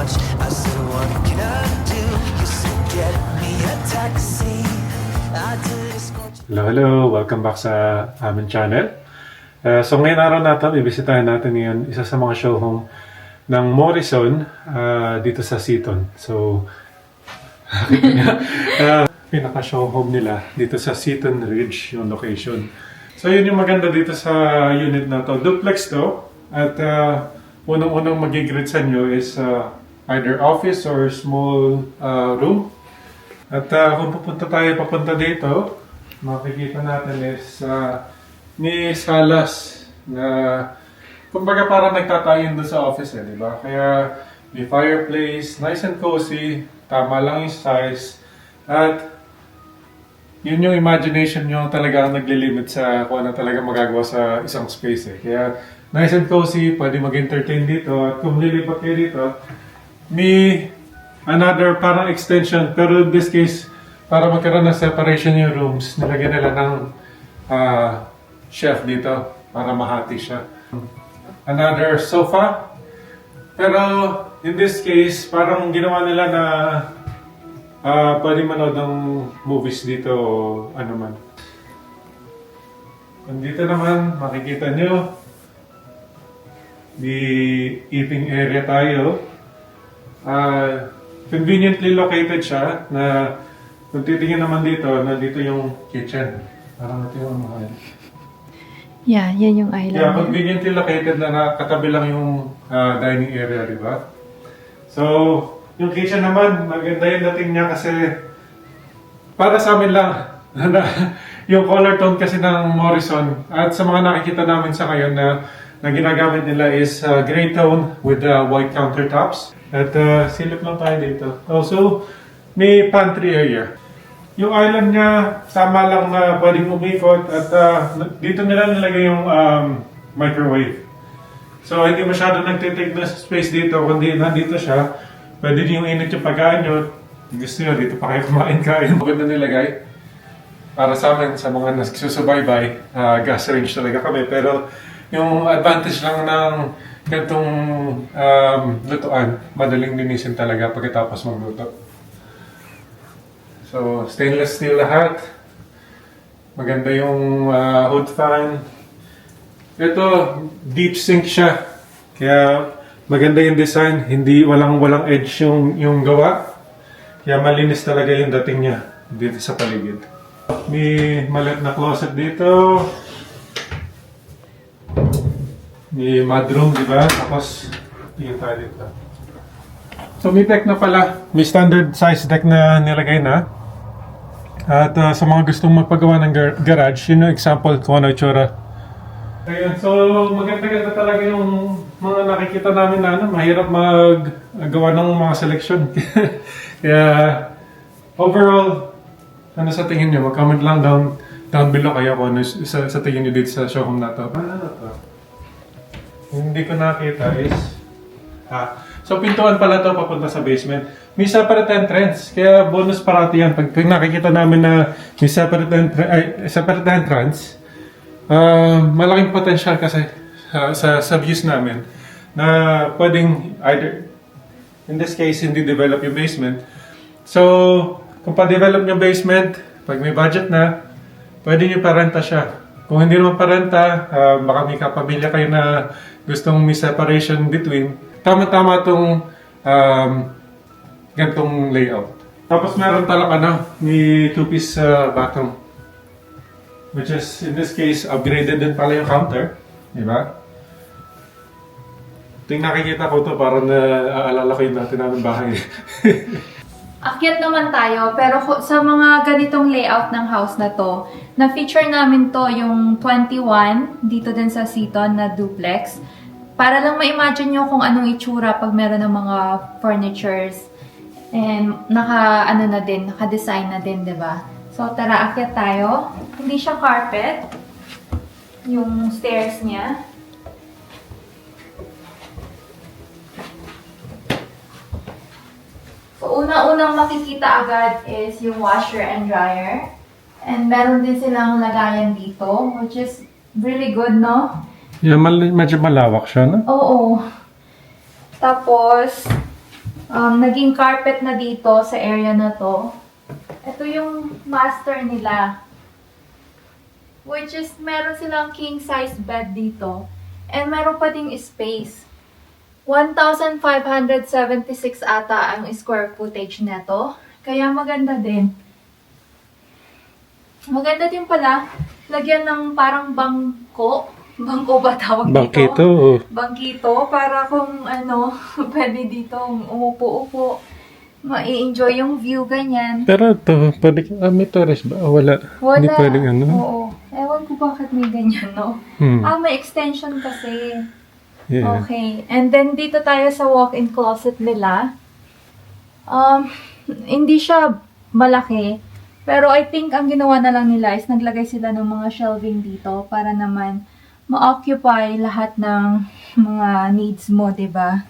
much. I said, what can I do? You said, get me a taxi. I did escort you. Hello, welcome back sa aming channel. So ngayon araw na ito, bibisitahin natin ngayon isa sa mga show home ng Morrison dito sa Seaton. So, pinaka-show home nila dito sa Seaton Ridge yung location. So yun yung maganda dito sa unit na to. Duplex to. At unang-unang magigreet sa inyo is either office or small room. At kung papunta dito, makikita natin is may salas na kumbaga parang nagtatayin doon sa office di ba? Kaya may fireplace, nice and cozy, tama lang yung size, at yun yung imagination nyo talaga ang naglilimit sa kung ano talaga magagawa sa isang space Kaya nice and cozy, pwede mag-entertain dito, at kung lilipat kayo dito, may another parang extension, pero in this case, para magkaroon ng separation yung rooms, nilagyan nila ng shelf dito para mahati siya. Another sofa. Pero in this case, parang ginawa nila na pwede manood ng movies dito o ano man. Dito naman, makikita nyo, may eating area tayo. Conveniently located siya na kung titingin naman dito, nandito yung kitchen. Parang natin yung mahal. Yeah, yan yung island. Yeah, conveniently located na nakatabi lang yung dining area, di ba? So, yung kitchen naman, maganda yung dating niya kasi para sa amin lang. Yung color tone kasi ng Morrison at sa mga nakikita namin sa ngayon na ginagamit nila is gray tone with white countertops. At silip lang tayo dito. Also, may pantry area. Yung island niya, tama lang na pwedeng umikot at dito nila nilagay yung microwave. So, hindi masyado nagtitake na space dito, kundi nandito siya. Pwede yung init yung pagkain nyo. Gusto nyo, dito pa kayo kumain-kain. Maganda nilagay. Para sa amin, sa mga nagsusubaybay, gas range talaga kami. Pero yung advantage lang ng ganitong lutuan, madaling linisin talaga pagkatapos magluto. So, stainless steel lahat. Maganda yung hood fan. Ito, deep sink siya. Kaya maganda yung design. Hindi walang edge yung gawa. Kaya malinis talaga yung dating niya dito sa paligid. May maliit na closet dito. May mudroom, di ba? Tapos, tingin tayo dito. So, may deck na pala. May standard size deck na nilagay na. At sa mga gustong magpagawa ng garage, yun yung example kung ano itsura. Ayun, so maganda-ganda talaga yung mga nakikita namin na mahirap maggawa ng mga selection. Kaya overall, ano sa tingin nyo? Mag-comment lang down below kaya kung ano sa tingin nyo dito sa showroom na to. Ano to? Hindi ko nakita is... So pintuan pala to papunta sa basement. May separate entrance, kaya bonus parati yan. Pag nakikita namin na may separate entrance, malaking potential kasi sa views namin na pwedeng either, in this case, hindi develop yung basement. So, kung pa-develop yung basement, pag may budget na, pwede nyo parenta siya. Kung hindi naman parenta, baka may kapamilya kayo na gustong may separation between, tama-tama itong gantong layout. Tapos meron palang may two-piece bathroom. Which is, in this case, upgraded din pala yung counter. Diba? Ito yung nakikita ko to para naaalala ko yung dati namin bahay. Akyat naman tayo, pero sa mga ganitong layout ng house na to, na-feature namin to yung 21 dito din sa Seaton na duplex. Para lang ma-imagine nyo kung anong itsura pag meron ng mga furnitures. And naka-design na din, diba? So, tara, akyat tayo. Hindi siya carpet. Yung stairs niya. So, una-unang makikita agad is yung washer and dryer. And meron din silang lagayan dito, which is really good, no? Yeah, medyo malawak siya, no? Oo. Tapos, Naging carpet na dito sa area na to. Ito yung master nila. Which is, meron silang king size bed dito. And meron pa ding space. 1,576 ata ang square footage neto. Kaya maganda din. Maganda din pala. Lagyan ng parang bangko. Bangko ba tawag dito? Bangkito. Bangkito. Para kung ano, pwede dito umupo-upo. Ma-enjoy yung view, ganyan. Pero ito, pwede, may terrace ba? Wala. Wala. Hindi pwedeng ano. Oo. Ewan ko bakit may ganyan, no? May extension kasi. Yeah. Okay. And then, dito tayo sa walk-in closet nila. Hindi siya malaki. Pero I think ang ginawa na lang nila is naglagay sila ng mga shelving dito para naman ma-occupy lahat ng mga needs mo, 'di ba?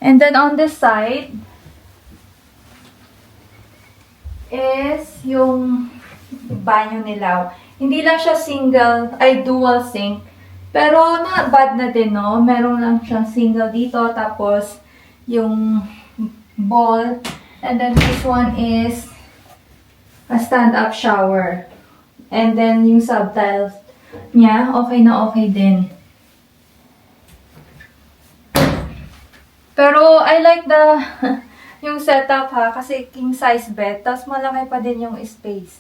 And then on this side is yung banyo nila. Hindi lang siya dual sink. Pero not bad na din, no? Meron lang siyang single dito, tapos yung bowl. And then this one is a stand-up shower. And then yung subtiles niya, okay na okay din. Pero I like yung setup ha, kasi king size bed, tapos malaki pa din yung space.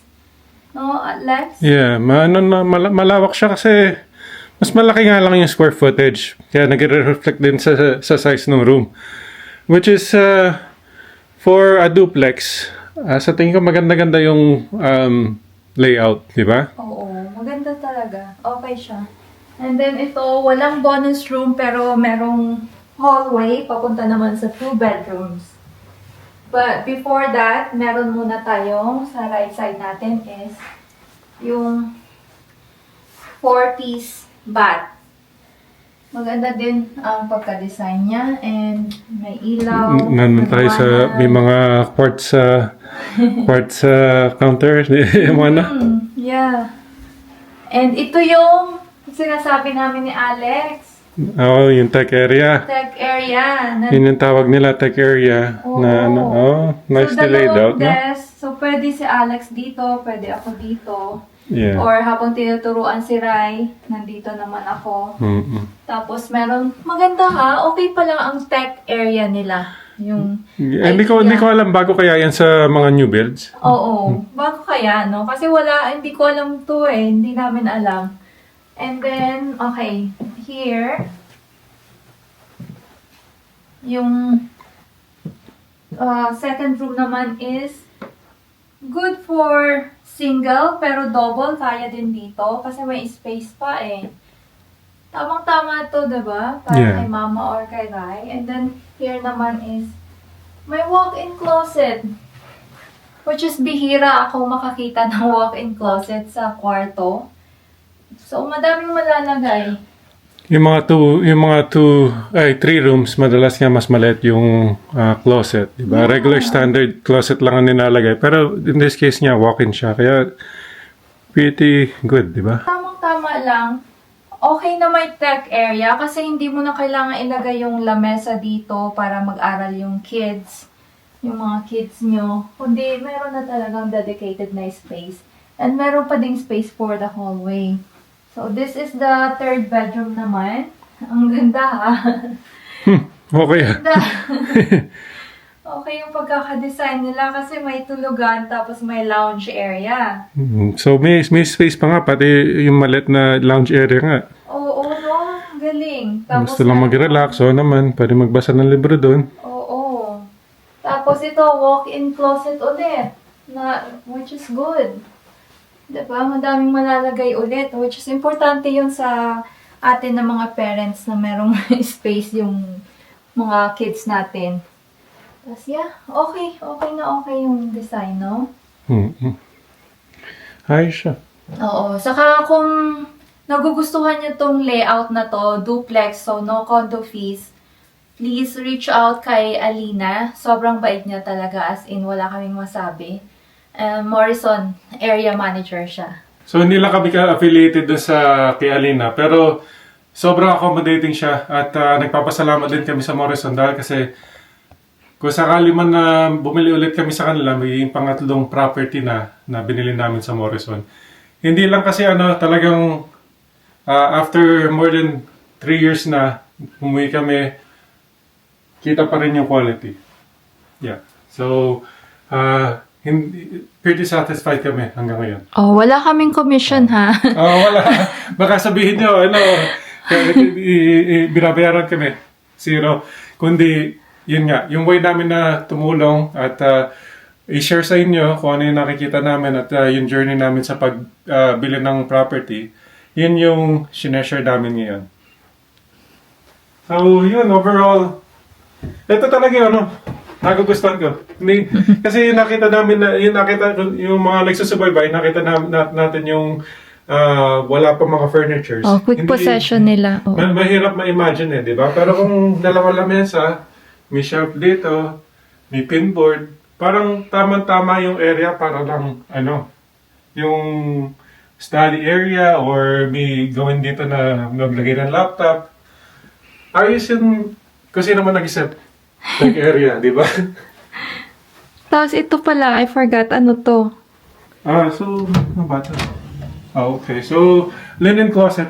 No, Lex? Yeah, malawak siya kasi mas malaki nga lang yung square footage. Kaya nagre-reflect din sa size ng room. Which is, for a duplex, sa tingin ko maganda-ganda yung layout, di ba? Oo, maganda talaga. Okay siya. And then ito, walang bonus room pero merong hallway papunta naman sa 2 bedrooms. But before that, meron muna tayong sa right side natin is yung 4-piece bath. Maganda din ang pagka-design niya and may ilaw. Naman tayo sa, may mga quartz counter. Yeah. And ito yung sinasabi namin ni Alex. Oh, yung tech area. Tech area. Yun yung tawag nila, tech area. Na, nice So, laid out, no? desk. So, pwede si Alex dito, pwede ako dito. Yeah. Or habang tinuturuan si Rai, nandito naman ako. Tapos meron, maganda ha, okay pa lang ang tech area nila. Yung Hindi ko alam bago kaya yan sa mga new builds. Oo, bago kaya, no? Kasi hindi ko alam to eh, hindi namin alam. And then, okay, here, yung second room naman is good for single, pero double kaya din dito kasi may space pa eh. Tamang-tama to, diba? Para Yeah. kay mama or kay Rai. And then, here naman is may walk-in closet. Which is bihira ako makakita ng walk-in closet sa kwarto. So, madaming malalagay. Yung mga 3 rooms, madalas nga mas maliit yung closet, di ba? Regular standard closet lang ang nilalagay. Pero in this case niya, walk-in siya. Kaya pretty good, di ba? Tamang-tama lang. Okay na may tech area kasi hindi mo na kailangan ilagay yung lamesa dito para mag-aral yung kids. Yung mga kids nyo. Kundi, meron na talagang dedicated na space. And meron pa ding space for the hallway. So, this is the 3rd bedroom naman. Ang ganda ha. Okay. Ganda. Okay yung pagkakadesign nila kasi may tulugan tapos may lounge area. So may space pa nga, pati yung maliit na lounge area nga. Oo, no? Galing. Tapos Gusto lang mag-relax, naman, pwede magbasa ng libro doon. Oo. Tapos ito, walk-in closet ulit. Which is good. Diba? Madaming malalagay ulit. Which is importante yun sa atin na mga parents na merong space yung mga kids natin. Tapos yeah, okay. Okay na okay yung design, no? Ayos siya. Oo. Saka kung nagugustuhan niyo tong layout na to, duplex, so no condo fees, please reach out kay Alina. Sobrang bait niya talaga, as in wala kaming masabi. Morrison, area manager siya. So hindi lang kami affiliated dun sa kay Alina, pero sobrang accommodating siya at nagpapasalamat din kami sa Morrison dahil kasi kung sakali man na bumili ulit kami sa kanila, may pangatlong property na binili namin sa Morrison. Hindi lang kasi talagang after more than 3 years na umuwi kami, kita pa rin yung quality. Yeah. So, pretty satisfied kami hanggang ngayon. Oh, wala kaming commission ha. Wala. Baka sabihin nyo, binabayaran kami. 0. Kundi, yun nga, yung way namin na tumulong at i-share sa inyo kung ano yung nakikita namin at yung journey namin sa pagbili ng property, yun yung sineshare namin ngayon. So, yun, overall, ito talaga yung nagugustuhan ko. Kasi nakita namin yung mga nagsusubaybay, nakita natin yung wala pa mga furnitures. Quick possession nila. Mahirap ma-imagine di ba? Pero kung dalawa lamesa, may shelf dito, may pinboard, parang tamang-tama yung area para lang, yung study area or may gawin dito na maglagay ng laptop. Ayos yun, kasi naman nag-isip. Like area, di ba? Tapos ito pala, I forgot, ano to? So, ano ba ito? Okay. So, linen closet.